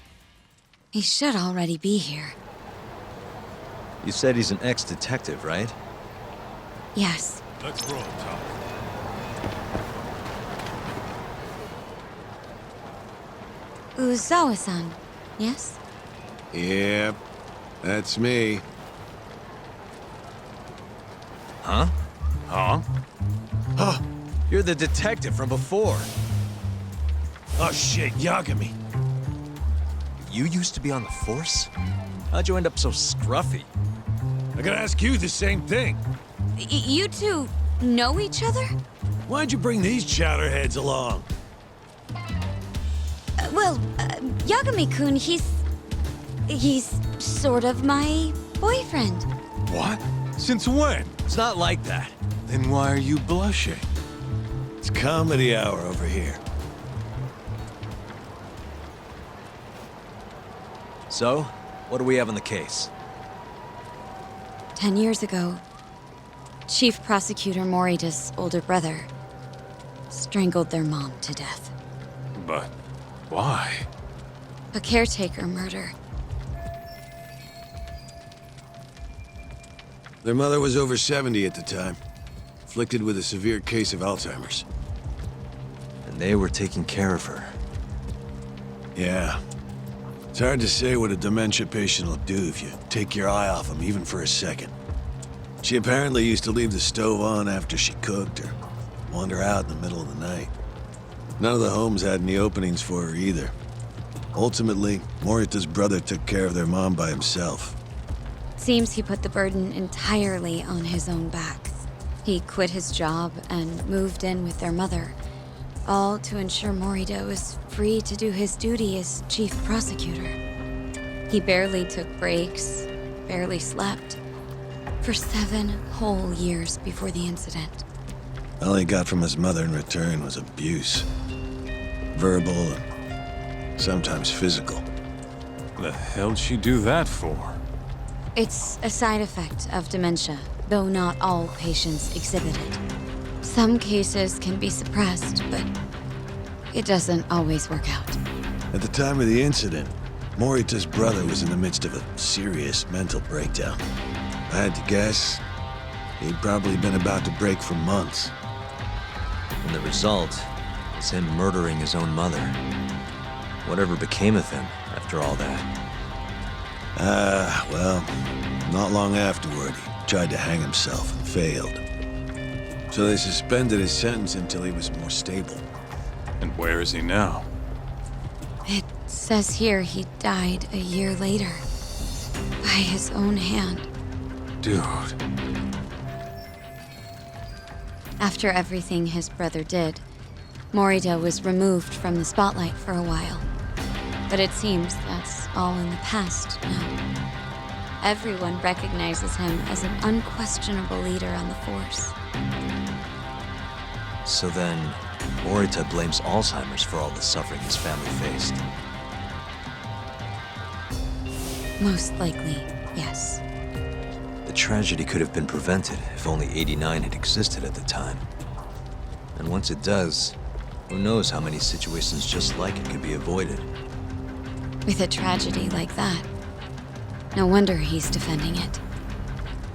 He should already be here. You said he's an ex-detective, right? Yes. Let's roll, Tom. Uzawa-san, yes? Yep, that's me. Huh? Huh? Huh? You're the detective from before. Oh shit, Yagami. You used to be on the force? How'd you end up so scruffy? I gotta ask you the same thing. You two know each other? Why'd you bring these chowderheads along? Yagami-kun, he's sort of my boyfriend. What? Since when? It's not like that. Then why are you blushing? It's comedy hour over here. So, what do we have on the case? 10 years ago, Chief Prosecutor Morita's older brother strangled their mom to death. But why? A caretaker murder. Their mother was over 70 at the time, afflicted with a severe case of Alzheimer's. And they were taking care of her. Yeah. It's hard to say what a dementia patient will do if you take your eye off them, even for a second. She apparently used to leave the stove on after she cooked, or wander out in the middle of the night. None of the homes had any openings for her either. Ultimately, Morita's brother took care of their mom by himself. Seems he put the burden entirely on his own back. He quit his job and moved in with their mother, all to ensure Morita was free to do his duty as chief prosecutor. He barely took breaks, barely slept, for 7 whole years before the incident. All he got from his mother in return was abuse. Verbal and sometimes physical. The hell'd she do that for? It's a side effect of dementia, though not all patients exhibit it. Some cases can be suppressed, but it doesn't always work out. At the time of the incident, Morita's brother was in the midst of a serious mental breakdown. If I had to guess, he'd probably been about to break for months. And the result is him murdering his own mother. Whatever became of him after all that? Well, not long afterward, he tried to hang himself and failed. So they suspended his sentence until he was more stable. And where is he now? It says here he died a year later. By his own hand. Dude. After everything his brother did, Morita was removed from the spotlight for a while. But it seems that's all in the past now. Everyone recognizes him as an unquestionable leader on the force. So then, Morita blames Alzheimer's for all the suffering his family faced. Most likely, yes. The tragedy could have been prevented if only 89 had existed at the time. And once it does, who knows how many situations just like it could be avoided. With a tragedy like that, no wonder he's defending it.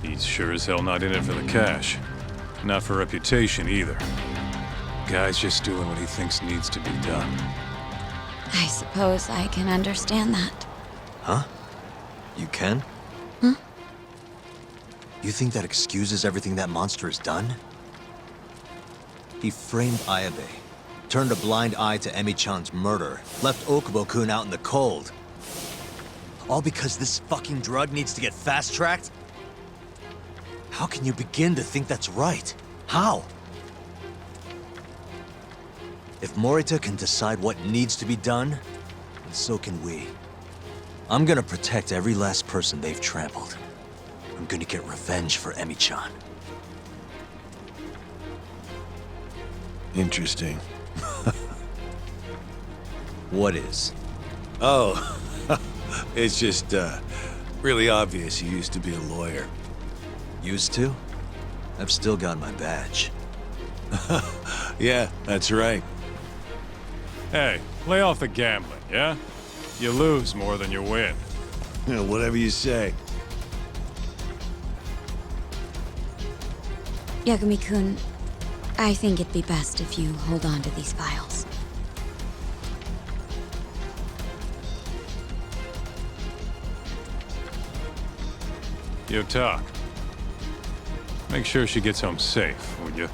He's sure as hell not in it for the cash. Not for reputation either. Guy's just doing what he thinks needs to be done. I suppose I can understand that. Huh? You can? Huh? You think that excuses everything that monster has done? He framed Ayabe, turned a blind eye to Emi-chan's murder, left Okubo-kun out in the cold. All because this fucking drug needs to get fast-tracked? How can you begin to think that's right? How? If Morita can decide what needs to be done, then so can we. I'm gonna protect every last person they've trampled. I'm gonna get revenge for Emi-chan. Interesting. What is? Oh, it's just, really obvious he used to be a lawyer. Used to? I've still got my badge. Yeah, that's right. Hey, lay off the gambling, yeah? You lose more than you win. Whatever you say. Yagami-kun, I think it'd be best if you hold on to these files. Yo, Talk. Make sure she gets home safe, would you?